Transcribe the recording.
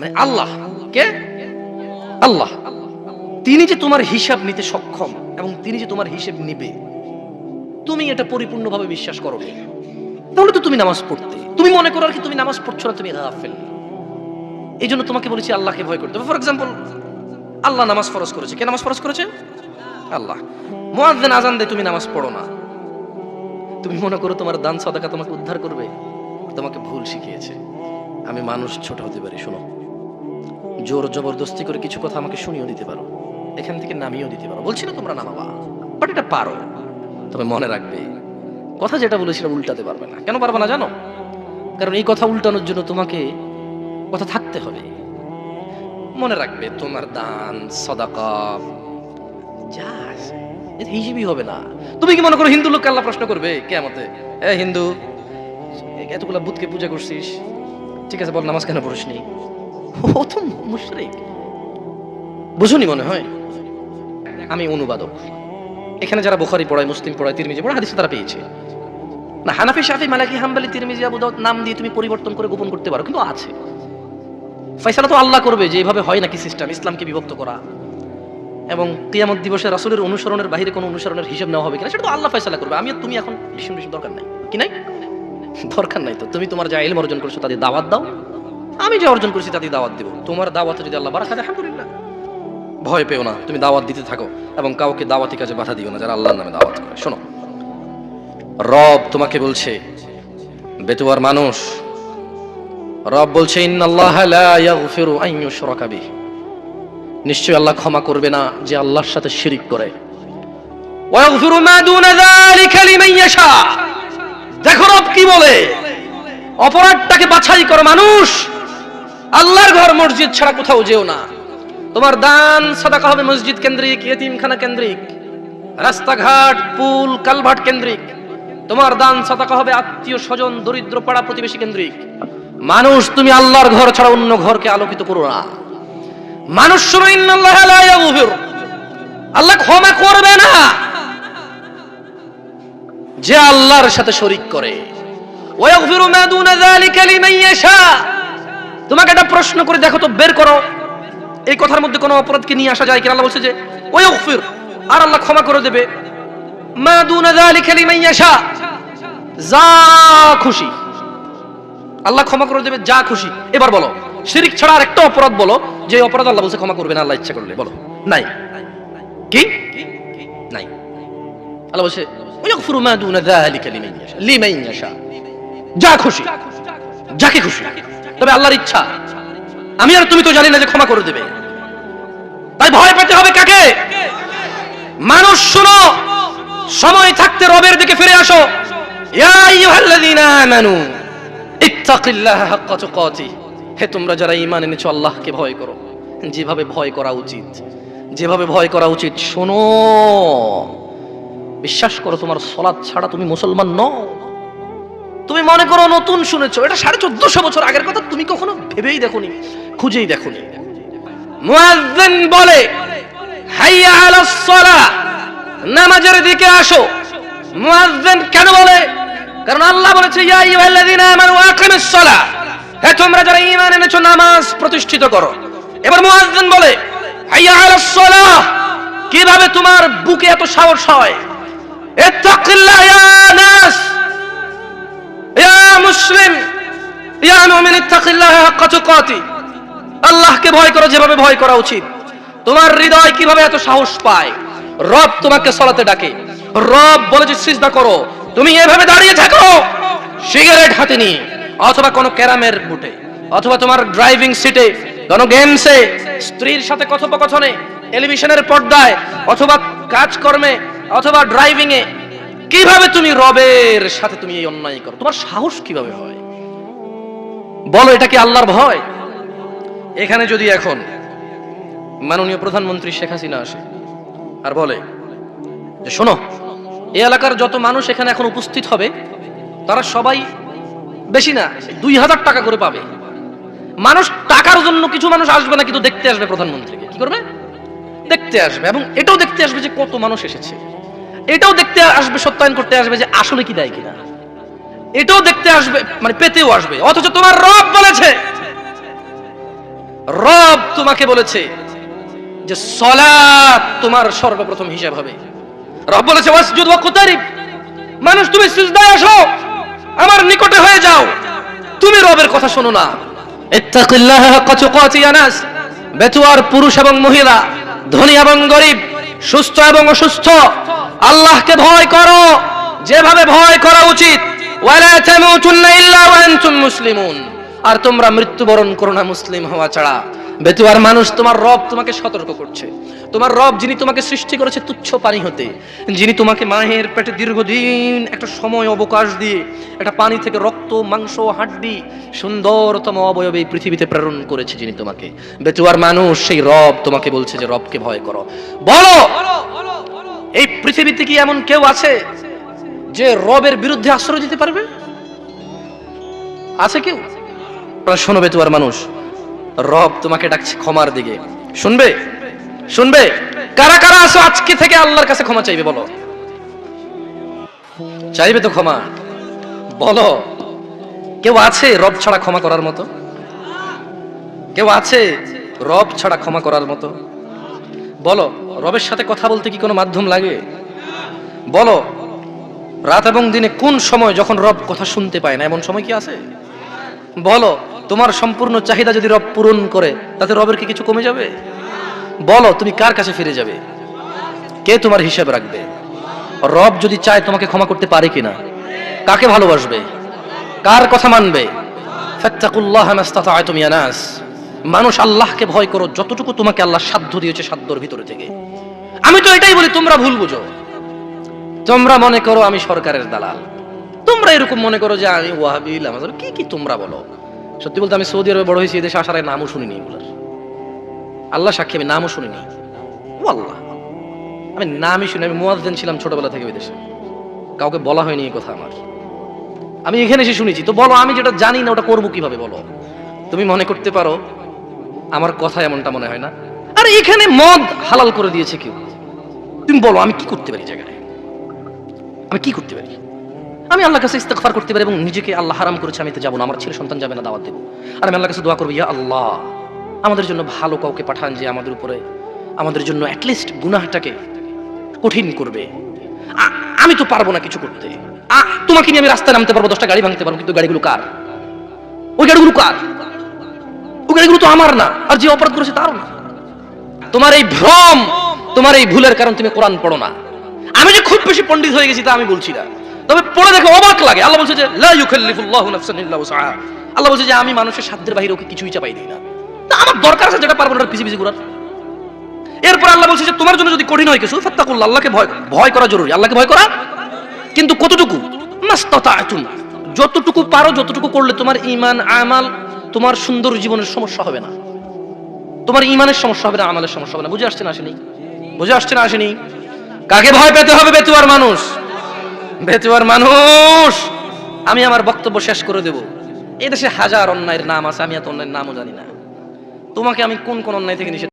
মানে আল্লাহ কে? আল্লাহ। তিনি যে তোমার হিসাব নিতে সক্ষম এবং তিনি যে তোমার হিসাব নিবে, তুমি এটা পরিপূর্ণভাবে বিশ্বাস করো, তাহলে তো তুমি নামাজ পড়তে। তুমি মনে করো আর কি তুমি নামাজ পড়ছো না, তুমি গাফেল। এই জন্য তোমাকে বলেছি আল্লাহকে ভয় করতে হবে। ফর এক্সাম্পল, আল্লাহ নামাজ ফরজ করেছে। কে নামাজ ফরজ করেছে? আল্লাহ। মুয়াজ্জিন আজান দেয়, তুমি নামাজ পড়ো না, তুমি মনে করো তোমার দান সাদাকা তোমাকে উদ্ধার করবে। তোমাকে ভুল শিখিয়েছে। আমি মানুষ, ছোট হতে পারি, শোনো, জোর জবরদস্তি করে কিছু কথা আমাকে শুনিয়েও দিতে পারো, এখান থেকে নামিয়েও দিতে পারো। বলছি না তোমরা নামাবা, বাট এটা পারো। তবে মনে রাখবে, কথা যেটা বলেছিল উল্টাতে পারবে না। কেন পারবে না জানো? কারণ এই কথা উল্টানোর জন্য তোমাকে কথা থাকতে হবে। মনে রাখবে, তোমার দান সাদাকা যা আছে এর হিসেবই হবে না। তুমি কি মনে করো হিন্দু লোককে আল্লাহ প্রশ্ন করবে কিয়ামতে, এ হিন্দু, এতগুলা বুতকে পূজা করছিস, ঠিক আছে বল নামাজ কেন পড়িসনি? ও তো মুশরিক। বুঝুনি মনে হয়? আমি অনুবাদক, এখানে যারা বুখারী পড়ায়, মুসলিম পড়ায়, তিরমিজি পড়ায়, হাদিস তারা পেয়েছে না। হানাফি, শাফি, মালিকি, হাম্বলি, তিরমিজি, আবু দাউদ নাম দিয়ে তুমি পরিবর্তন করে গোপন করতে পারো, কিন্তু আছে। ফয়সালা তো আল্লাহ করবে যে এইভাবে হয় নাকি সিস্টেম, ইসলামকে বিভক্ত করা এবং কিয়ামত দিবসে রাসূলের অনুসরণের বাইরে কোনো অনুসরণের হিসাব নেওয়া হবে কিনা, সেটা তো আল্লাহ ফয়সালা করবে। আমি তুমি এখন ডিসিশন দরকার নাই, কি নাই? দরকার নাই। তো তুমি তোমার যা ইলম অর্জন করছো তাদের দাওয়াত দাও, আমি যা অর্জন করছি তাদের দাওয়াত দেব। তোমার দাওয়াতে যদি আল্লাহ বারাকা দেয়, আলহামদুলিল্লাহ। ভয় পেও না, তুমি দাওয়াত দিতে থাকো এবং কাউকে দাওয়াতি কাজে বাধা দিও না যারা আল্লাহর নামে দাওয়াত করে। শোনো, রব তোমাকে বলছে, বেতুয়ার মানুষ, রব বলছে ইন্নাল্লাহা লা ইয়াগফিরু আন ইউশরাকা বিহি, নিশ্চয়ই আল্লাহ ক্ষমা করবে না যে আল্লাহর সাথে শিরিক করে। ওয়া ইয়াগফিরু মা দুনা যালিকা লিমান ইয়াশা। দেখো রব কি বলে, অপরাধটাকে বাছাই করো মানুষ, আল্লাহর ঘর মসজিদ ছাড়া কোথাও যেও না। তোমার দান সাদাকা হবে মসজিদ কেন্দ্রিক, ইতিমখানা কেন্দ্রিক, রাস্তাঘাট, পুল, কালভার্ট কেন্দ্রিক। তোমার দান সাদাকা হবে আত্মীয় স্বজন, দরিদ্র পাড়া প্রতিবেশী কেন্দ্রিক। মানুষ, তুমি আল্লাহর ঘর ছাড়া অন্য ঘরকে আলোকিত করো না। মানুষ শুনো, ইন্নাল্লাহা লা ইয়াগফিরু, আল্লাহ ক্ষমা করবে না যে আল্লাহর সাথে শরীক করে। ওয়া ইয়াগফিরু মা দুনা যালিকা লিমান ইয়াশা। তোমাকে একটা প্রশ্ন করে দেখো তো, বের করো এই কথার মধ্যে কোনো অপরাধকে নিয়ে আসা যায় কিনা। আল্লাহ বলছে যে ওয়া ইয়াগফির, আর আল্লাহ ক্ষমা করে দেবে, মা দুনা যালিকা লিমান ইয়াশা, যা খুশি আল্লাহ ক্ষমা করে দেবে, যা খুশি। এবার বলো, শিরক ছাড়া আর একটা অপরাধ বলো যে অপরাধ আল্লাহ বলছে ক্ষমা করবে না আল্লাহ ইচ্ছা করলে, বলো। নাই, কি নাই? আল্লাহ বলছে ওয়াগফিরু মা দুনা যালিকা লিমান ইয়াশা, যা খুশি, যাকে খুশি। তবে আল্লাহর ইচ্ছা, আমি আর তুমি তো জানি না যে ক্ষমা করে দেবে। তাই ভয় পেতে হবে কাকে? মানুষ শুনো, সময় থাকতে রবের দিকে ফিরে আসো। ইয়া আইয়ুহাল্লাযীনা আমানু ইত্তাকিল্লাহা হাক্কা তুকাতিহি, হে তোমরা যারা ঈমান এনেছো আল্লাহকে ভয় করো যেভাবে ভয় করা উচিত, যেভাবে ভয় করা উচিত। শোনো, বিশ্বাস করো, তোমার সালাত ছাড়া তুমি মুসলমান নও। তুমি মনে করো নতুন শুনেছো, এটা 1450 বছর আগের কথা, তুমি কখনো ভেবেই দেখোনি, খুঁজেই দেখোনি। মুয়াজ্জিন বলে হাইয়া আলাস সালাহ, নামাজের দিকে আসো। মুয়াজ্জিন কেন বলে? কারণ আল্লাহ বলেছে ইয়া আইয়ুহাল্লাযীনা আমানু আকিমিস সালাহ, হে তোমরা যারা ঈমান এনেছো নামাজ প্রতিষ্ঠিত করো। এবার মুয়াজ্জিন বলে হাইয়া আলাস সালাহ, কিভাবে তোমার বুকে এত সাহস হয়? ইত্তাকিল্লাহ ইয়া নাস, ইয়া মুসলিম, ইয়া মুমিন, ইত্তাকিল্লাহা হাক্কা তুকাতিহি, আল্লাহকে ভয় করো যেভাবে ভয় করা উচিত। তোমার হৃদয় কিভাবে এত সাহস পায়? রব তোমাকে সালাতে ডাকে, রব বলে যে সিজদা করো, তুমি এভাবে দাঁড়িয়ে থাকো সিগারেট হাতে নিয়ে, অথবা কোনো ক্যারামের বুটে, অথবা তোমার ড্রাইভিং সিটে, কোনো গেমসে, স্ত্রীর সাথে কথোপকথনে, টেলিভিশনের পর্দায়, অথবা কাজকর্মে, অথবা ড্রাইভিং এ, কিভাবে তুমি রবের সাথে তুমি এই অন্যায় করো? তোমার সাহস কিভাবে হয়? বলো, এটা কি আল্লাহর ভয়? এখানে যদি এখন মাননীয় প্রধানমন্ত্রী শেখ হাসিনা আসে আর বলে যে শোনো, এই এলাকার যত মানুষ এখানে এখন উপস্থিত হবে তারা সবাই বেশি না 2000 টাকা করে পাবে। মানুষ টাকার জন্য, কিছু মানুষ আসবে না কিন্তু দেখতে আসবে প্রধানমন্ত্রীকে। কি করবে? দেখতে আসবে, এবং এটাও দেখতে আসবে যে কত মানুষ এসেছে, এটাও দেখতে আসবে, সত্যায়ন করতে আসবে যে আসলে কি দেয় কিনা, এটাও দেখতে আসবে, মানে পেতেও আসবে। অথচ তোমার রব বলেছে রব তোমাকে বলেছে যে সালাত তোমার সর্বপ্রথম হিসাব হবে। রব বলেছে ওয়াসজুদ ওয়াকতারিব, মানুষ তুমি সিজদায় আসো, আমার নিকটে হয়ে যাও। তুমি রবের কথা শোনো না। ইত্তাকিল্লাহ হাক্কা তুকাতি ইয়া নাস, বেতুয়ার পুরুষ এবং মহিলা, ধনী এবং গরিব, সুস্থ এবং অসুস্থ, আল্লাহকে ভয় করো যেভাবে ভয় করা উচিত। ওয়ালা তামুতুন্না ইল্লা ওয়া আনতুম মুসলিমুন, আর তোমরা মৃত্যুবরণ করো না মুসলিম হওয়া ছাড়া। বেতুয়ার মানুষ, তোমার রব তোমাকে সতর্ক করছে। তোমার রব যিনি তোমাকে সৃষ্টি করেছে তুচ্ছ পানি হতে, যিনি তোমাকে মায়ের পেটে দীর্ঘদিন একটা সময় অবকাশ দিয়ে একটা পানি থেকে রক্ত মাংস হাড্ডি সুন্দরতম অবয়বে এই পৃথিবীতে প্রেরণ করেছে, যিনি তোমাকে, বেতুয়ার মানুষ, সেই রব তোমাকে বলছে যে রবকে ভয় করো। বলো, এই পৃথিবীতে কি এমন কেউ আছে যে রবের বিরুদ্ধে আশ্রয় দিতে পারবে? আছে কেউ? শোনো বেতুয়ার মানুষ, রব তোমাকে ডাকছে ক্ষমার দিকে। শুনবে? শুনবে? কারা কারা আছো আজকে থেকে আল্লাহর কাছে ক্ষমা চাইবে? বলো, চাইবে তো ক্ষমা? বলো, কেউ আছে রব ছাড়া ক্ষমা করার মতো? কেউ আছে রব ছাড়া ক্ষমা করার মতো? বলো, রবের সাথে কথা বলতে কি কোনো মাধ্যম লাগে? বলো, রাত এবং দিনে কোন সময় যখন রব কথা শুনতে পায় না, এমন সময় কি আছে? বলো, তোমার সম্পূর্ণ চাহিদা যদি রব পূরণ করে, তাতে রবের কি কিছু কমে যাবে? বলো, তুমি কার কাছে ফিরে যাবে? কে তোমার হিসাব রাখবে? রব যদি চায় তোমাকে ক্ষমা করতে পারে কিনা? কাকে ভালোবাসবে? কার কথা মানবে? ফাত্তাকুল্লাহা মাস্তাতা'তুম ইয়া নাস, মানুষ আল্লাহকে ভয় করো যতটুকু তোমাকে আল্লাহ সাধ্য দিয়েছে, সাধ্যর ভিতরে থেকে। আমি তো এটাই বলি, তোমরা ভুল বুঝো। তোমরা মনে করো আমি সরকারের দালাল, তোমরা এরকম মনে করো যে আমি ওয়াহাবি, আমাদের কি কি তোমরা বলো। সত্যি বলতে আমি সৌদি আরবে বড় হয়েছি, এদেশে আসার আগে নামও শুনিনি এগুলার। আল্লাহ সাক্ষী, আমি নামও শুনিনি। ও আল্লাহ, আমি নামই শুনি। আমি মুয়াজ্জিন ছিলাম ছোটবেলা থেকে ওই দেশে, কাউকে বলা হয়নি এই কথা আমার। আমি এখানে এসে শুনেছি। তো বলো, আমি যেটা জানি না ওটা করবো কিভাবে? বলো, তুমি মনে করতে পারো আমার কথা এমনটা মনে হয় না? আর এখানে মদ হালাল করে দিয়েছে কেউ, তুমি বলো আমি কি করতে পারি? জায়গায় আমি কি করতে পারি? আমি আল্লাহর কাছে ইস্তেগফার করতে পারি এবং নিজেকে, আল্লাহ হারাম করেছে আমি তো যাবো না, আমার ছেলে সন্তান যাবে না, দাওয়াত দেবো। আর আমি আল্লাহর কাছে দোয়া করবো, ইয়া আল্লাহ আমাদের জন্য ভালো কাউকে পাঠান যে আমাদের উপরে, আমাদের জন্য অ্যাটলিস্ট গুনাহটাকে কঠিন করবে। আমি তো পারবো না কিছু করতে। তোমাকে নিয়ে আমি রাস্তায় নামতে পারবো, 10টা গাড়ি ভাঙতে পারবো, কিন্তু গাড়িগুলো কার? ওই গাড়িগুলো কার? ওই গাড়িগুলো তো আমার না, আর যে অপরাধ করেছে তারও না। তোমার এই ভ্রম, তোমার এই ভুলের কারণ তুমি কোরআন পড়ো না। আমি যে খুব বেশি পণ্ডিত হয়ে গেছি তা আমি বলছি না, তবে পড়ে দেখে অবাক লাগে। আল্লাহ বলছে যে লা ইউকাল্লিফুল্লাহু নাফসান ইল্লা উসআহা, আল্লাহ বলছে যে আমি মানুষের সাধ্যের বাইরে ওকে কিছুই চাপাই দিই না। তা আমার দরকার আছে যেটা পারবো না পিছি পিছি ঘোরার। এরপর আল্লাহ বলছে যে তোমার জন্য যদি কঠিন হয় কিছু, ফাত্তাকুল্লাহ, আল্লাহকে ভয় করা জরুরি। আল্লাহকে ভয় করা, কিন্তু কতটুকু? মাস্তাতা'তুম, যতটুকু পারো, যতটুকু করলে তোমার ঈমান আমাল, তোমার সুন্দর জীবনের সমস্যা হবে না, তোমার ঈমানের সমস্যা হবে না, আমালের সমস্যা হবে না। বুঝে আসছে না আসেনি? বুঝে আসছে না আসেনি? কাকে ভয় পেতে হবে? বেতুয়ার মানুষ, বেতুয়ার মানুষ। আমি আমার বক্তব্য শেষ করে দেব। এই দেশে হাজার অন্যায়ের নাম আছে, আমি এত অন্যায়ের নামও জানি না। তোমাকে আমি কোন কোন অন্যায় থেকে নিষেধ